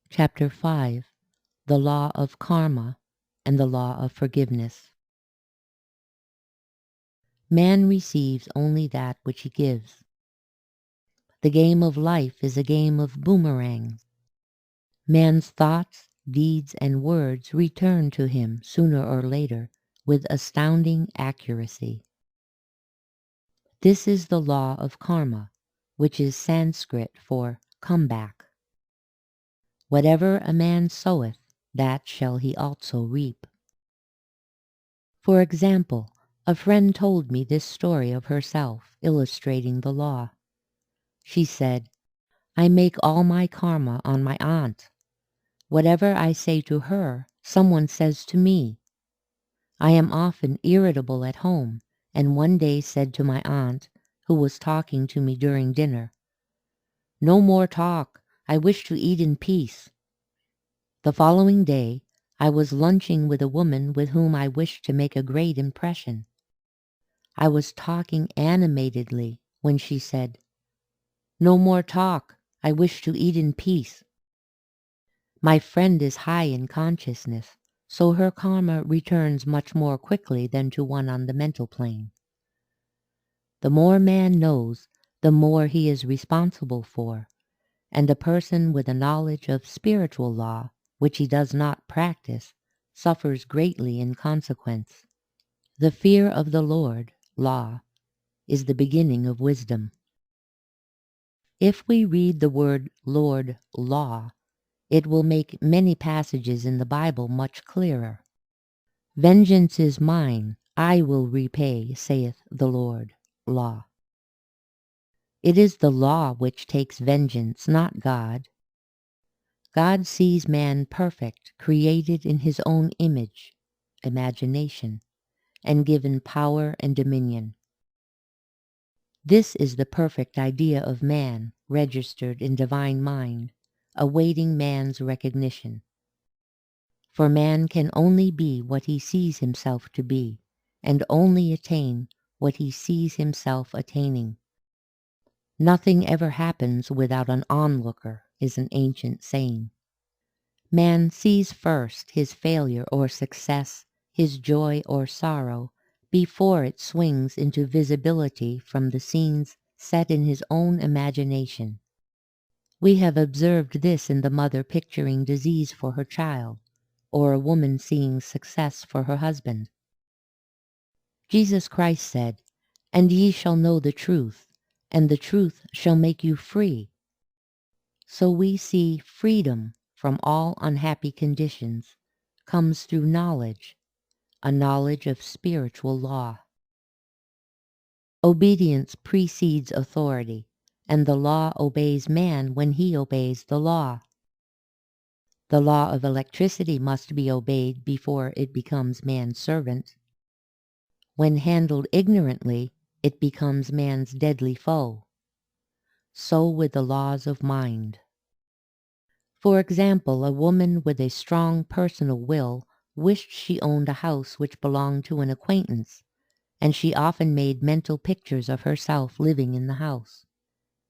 Chapter 5. The Law of Karma and the Law of Forgiveness. Man receives only that which he gives. The game of life is a game of boomerangs. Man's thoughts, deeds, and words return to him sooner or later with astounding accuracy. This is the law of karma, which is Sanskrit for come back. Whatever a man soweth, that shall he also reap. For example, a friend told me this story of herself, illustrating the law. She said, "I make all my karma on my aunt. Whatever I say to her, someone says to me. I am often irritable at home, and one day said to my aunt, who was talking to me during dinner, 'No more talk. I wish to eat in peace.' The following day, I was lunching with a woman with whom I wished to make a great impression. I was talking animatedly when she said, 'No more talk. I wish to eat in peace.' My friend is high in consciousness, so her karma returns much more quickly than to one on the mental plane. The more man knows, the more he is responsible for, and a person with a knowledge of spiritual law, which he does not practice, suffers greatly in consequence. The fear of the Lord, law, is the beginning of wisdom. If we read the word Lord, law, it will make many passages in the Bible much clearer. Vengeance is mine, I will repay, saith the Lord, law. It is the law which takes vengeance, not God. God sees man perfect, created in his own image, imagination, and given power and dominion. This is the perfect idea of man, registered in divine mind, awaiting man's recognition. For man can only be what he sees himself to be, and only attain what he sees himself attaining. Nothing ever happens without an onlooker, is an ancient saying. Man sees first his failure or success, his joy or sorrow, before it swings into visibility from the scenes set in his own imagination. We have observed this in the mother picturing disease for her child, or a woman seeing success for her husband. Jesus Christ said, "And ye shall know the truth, and the truth shall make you free." So we see freedom from all unhappy conditions comes through knowledge, a knowledge of spiritual law. Obedience precedes authority, and the law obeys man when he obeys the law. The law of electricity must be obeyed before it becomes man's servant. When handled ignorantly, it becomes man's deadly foe. So with the laws of mind. For example, a woman with a strong personal will wished she owned a house which belonged to an acquaintance, and she often made mental pictures of herself living in the house.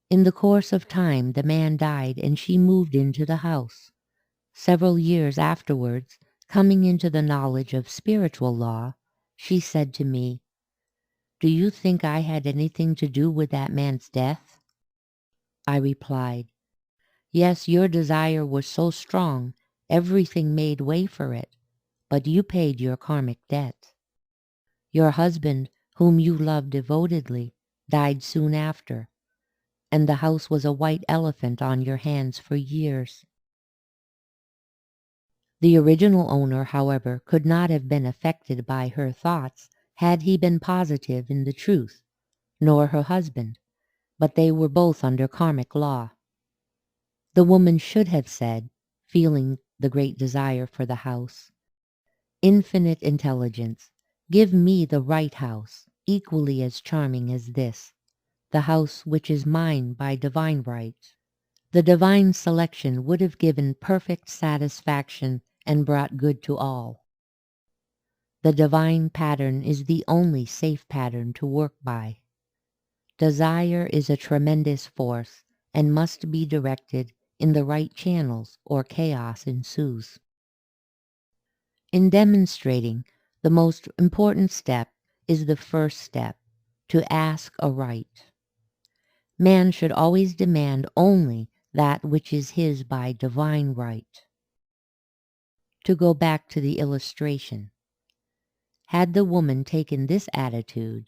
In the course of time, the man died and she moved into the house. Several years afterwards, coming into the knowledge of spiritual law, she said to me, "Do you think I had anything to do with that man's death?" I replied, "Yes, your desire was so strong, everything made way for it, but you paid your karmic debt. Your husband, whom you loved devotedly, died soon after, and the house was a white elephant on your hands for years." The original owner, however, could not have been affected by her thoughts had he been positive in the truth, nor her husband, but they were both under karmic law. The woman should have said, feeling the great desire for the house, "Infinite intelligence, give me the right house, equally as charming as this, the house which is mine by divine right." The divine selection would have given perfect satisfaction and brought good to all. The divine pattern is the only safe pattern to work by. Desire is a tremendous force and must be directed in the right channels or chaos ensues. In demonstrating, the most important step is the first step, to ask aright. Man should always demand only that which is his by divine right. To go back to the illustration, had the woman taken this attitude,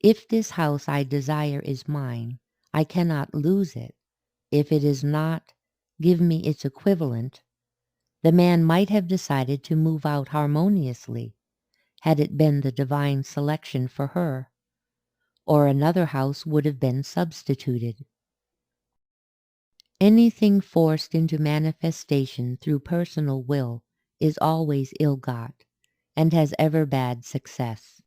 if this house I desire is mine, I cannot lose it. If it is not, give me its equivalent, the man might have decided to move out harmoniously, had it been the divine selection for her, or another house would have been substituted. Anything forced into manifestation through personal will is always ill-got, and has ever bad success.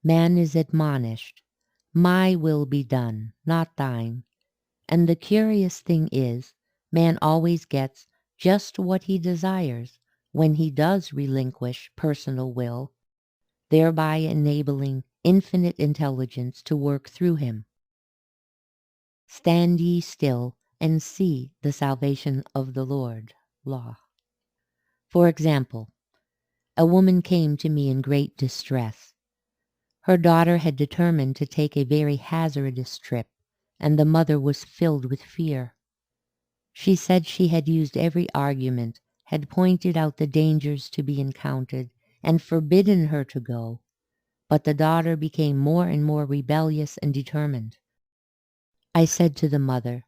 Man is admonished, "My will be done, not thine," and the curious thing is, man always gets just what he desires when he does relinquish personal will, thereby enabling infinite intelligence to work through him. Stand ye still and see the salvation of the Lord. Law. For example, a woman came to me in great distress. Her daughter had determined to take a very hazardous trip, and the mother was filled with fear. She said she had used every argument, had pointed out the dangers to be encountered, and forbidden her to go, but the daughter became more and more rebellious and determined. I said to the mother,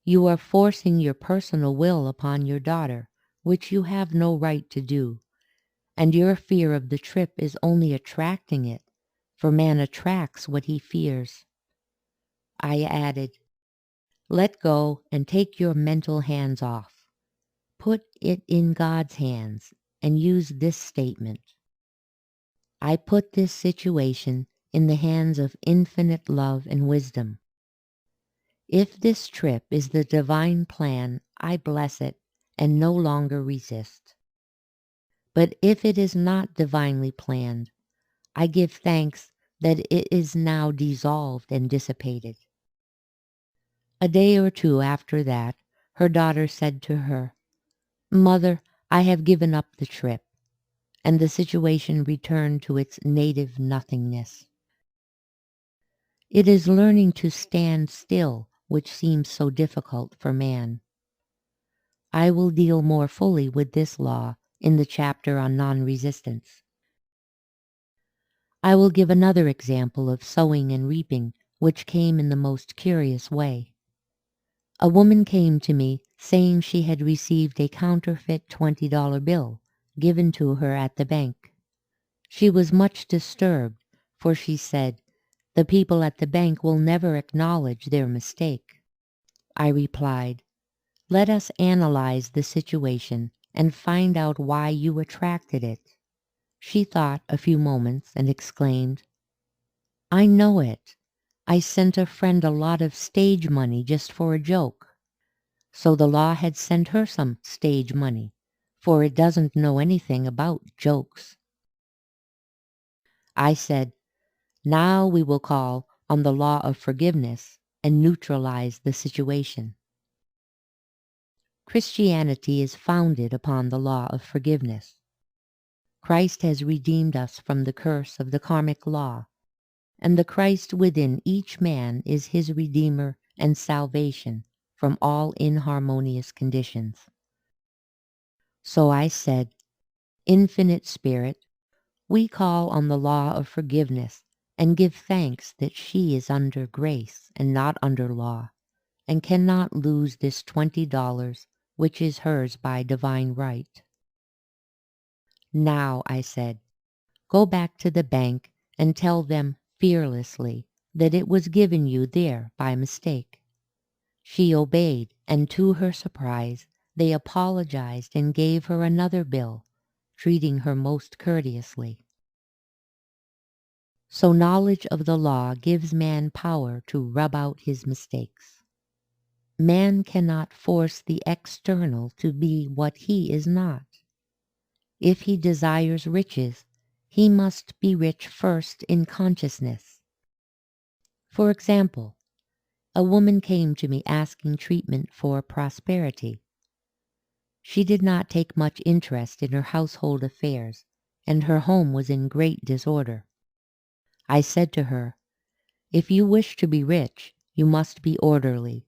"You are forcing your personal will upon your daughter, which you have no right to do, and your fear of the trip is only attracting it, for man attracts what he fears." I added, "Let go and take your mental hands off. Put it in God's hands and use this statement: I put this situation in the hands of infinite love and wisdom. If this trip is the divine plan, I bless it and no longer resist. But if it is not divinely planned, I give thanks that it is now dissolved and dissipated." A day or two after that, her daughter said to her, "Mother, I have given up the trip," and the situation returned to its native nothingness. It is learning to stand still which seems so difficult for man. I will deal more fully with this law in the chapter on non-resistance. I will give another example of sowing and reaping which came in the most curious way. A woman came to me saying she had received a counterfeit $20 bill given to her at the bank. She was much disturbed, for she said, "The people at the bank will never acknowledge their mistake." I replied, "Let us analyze the situation and find out why you attracted it." She thought a few moments and exclaimed, "I know it. I sent a friend a lot of stage money just for a joke." So the law had sent her some stage money, for it doesn't know anything about jokes. I said, "Now we will call on the law of forgiveness and neutralize the situation." Christianity is founded upon the law of forgiveness. Christ has redeemed us from the curse of the karmic law, and the Christ within each man is his Redeemer and salvation from all inharmonious conditions. So I said, "Infinite Spirit, we call on the law of forgiveness and give thanks that she is under grace and not under law, and cannot lose this $20 which is hers by divine right. Now," I said, "go back to the bank and tell them fearlessly that it was given you there by mistake." She obeyed, and to her surprise, they apologized and gave her another bill, treating her most courteously. So knowledge of the law gives man power to rub out his mistakes. Man cannot force the external to be what he is not. If he desires riches, he must be rich first in consciousness. For example, A woman came to me asking treatment for prosperity. She did not take much interest in her household affairs, and her home was in great disorder. I said to her, "If you wish to be rich, you must be orderly.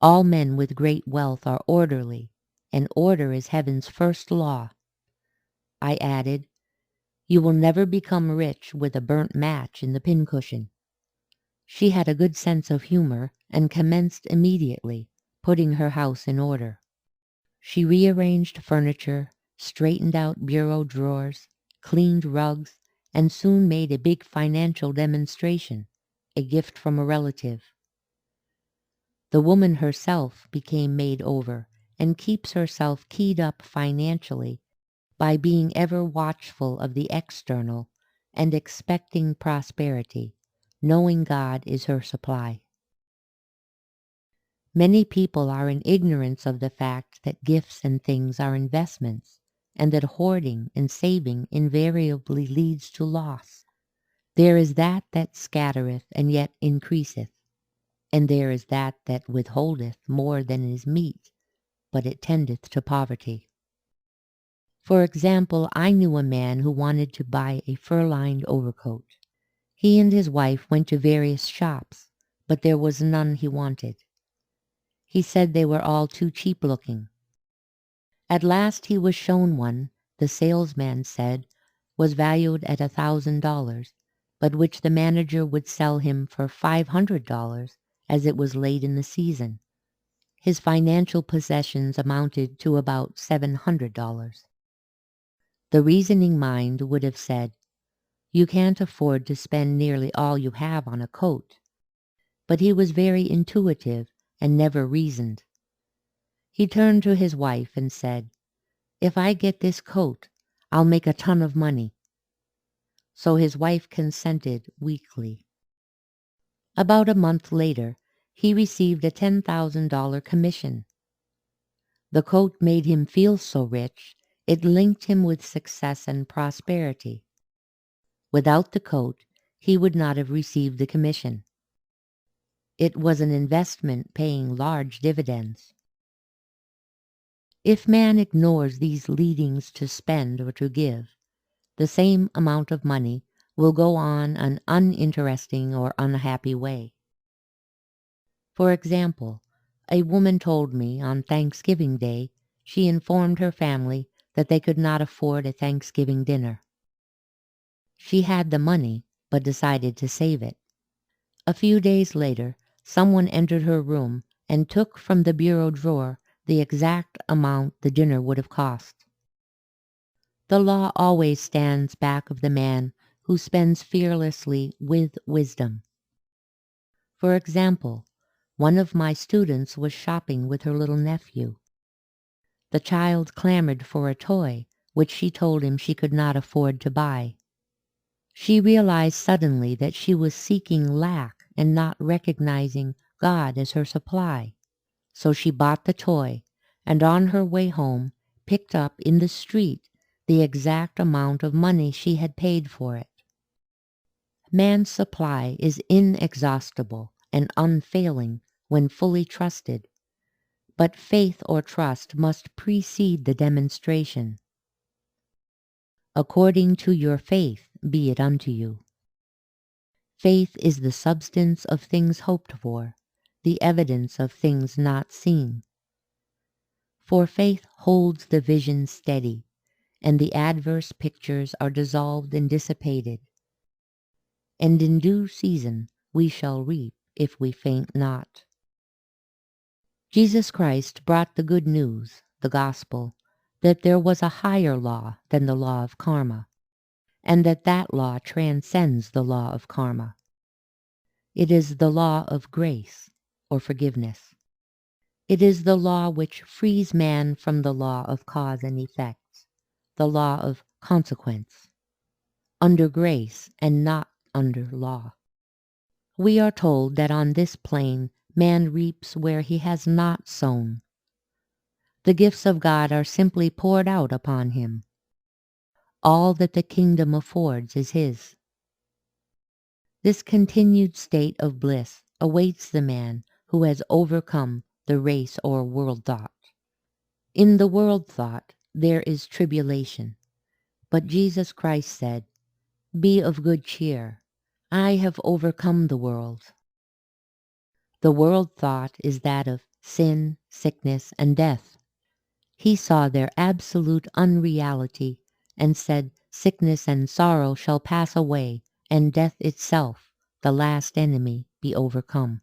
All men with great wealth are orderly, and order is heaven's first law." I added, "You will never become rich with a burnt match in the pincushion." She had a good sense of humor and commenced immediately, putting her house in order. She rearranged furniture, straightened out bureau drawers, cleaned rugs, and soon made a big financial demonstration, a gift from a relative. The woman herself became made over and keeps herself keyed up financially by being ever watchful of the external and expecting prosperity, knowing God is her supply. Many people are in ignorance of the fact that gifts and things are investments, and that hoarding and saving invariably leads to loss. There is that scattereth and yet increaseth, and there is that withholdeth more than is meet, but it tendeth to poverty. For example, I knew a man who wanted to buy a fur-lined overcoat. He and his wife went to various shops, but there was none he wanted. He said they were all too cheap-looking. At last he was shown one, the salesman said, was valued at $1,000, but which the manager would sell him for $500 as it was late in the season. His financial possessions amounted to about $700. The reasoning mind would have said, "You can't afford to spend nearly all you have on a coat." But he was very intuitive and never reasoned. He turned to his wife and said, "If I get this coat, I'll make a ton of money." So his wife consented weakly. About a month later, he received a $10,000 commission. The coat made him feel so rich, it linked him with success and prosperity. Without the coat, he would not have received the commission. It was an investment paying large dividends. If man ignores these leadings to spend or to give, the same amount of money will go on an uninteresting or unhappy way. For example, a woman told me on Thanksgiving Day she informed her family that they could not afford a Thanksgiving dinner. She had the money, but decided to save it. A few days later, someone entered her room and took from the bureau drawer the exact amount the dinner would have cost. The law always stands back of the man who spends fearlessly with wisdom. For example, one of my students was shopping with her little nephew. The child clamored for a toy, which she told him she could not afford to buy. She realized suddenly that she was seeking lack and not recognizing God as her supply. So she bought the toy, and on her way home picked up in the street the exact amount of money she had paid for it. Man's supply is inexhaustible and unfailing when fully trusted, but faith or trust must precede the demonstration. According to your faith be it unto you. Faith is the substance of things hoped for, the evidence of things not seen. For faith holds the vision steady, and the adverse pictures are dissolved and dissipated. And in due season we shall reap if we faint not. Jesus Christ brought the good news, the gospel, that there was a higher law than the law of karma, and that law transcends the law of karma. It is the law of grace, or forgiveness. It is the law which frees man from the law of cause and effect, the law of consequence, under grace and not under law. We are told that on this plane man reaps where he has not sown. The gifts of God are simply poured out upon him. All that the kingdom affords is his. This continued state of bliss awaits the man who has overcome the race or world thought. In the world thought there is tribulation, but Jesus Christ said, "Be of good cheer. I have overcome the world." The world thought is that of sin, sickness, and death. He saw their absolute unreality and said, "Sickness and sorrow shall pass away, and death itself, the last enemy, be overcome."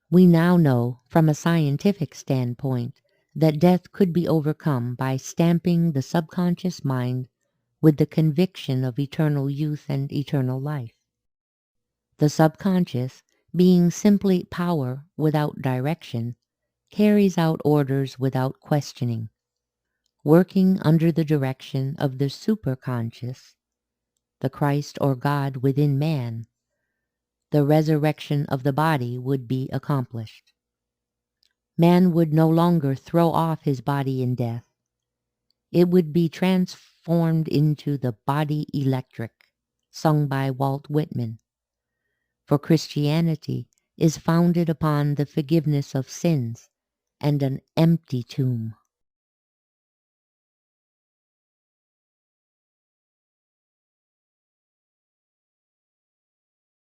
We now know from a scientific standpoint that death could be overcome by stamping the subconscious mind with the conviction of eternal youth and eternal life. The subconscious, being simply power without direction, carries out orders without questioning. Working under the direction of the superconscious, the Christ or God within man, the resurrection of the body would be accomplished. Man would no longer throw off his body in death. It would be transformed into the body electric, sung by Walt Whitman. For Christianity is founded upon the forgiveness of sins and an empty tomb.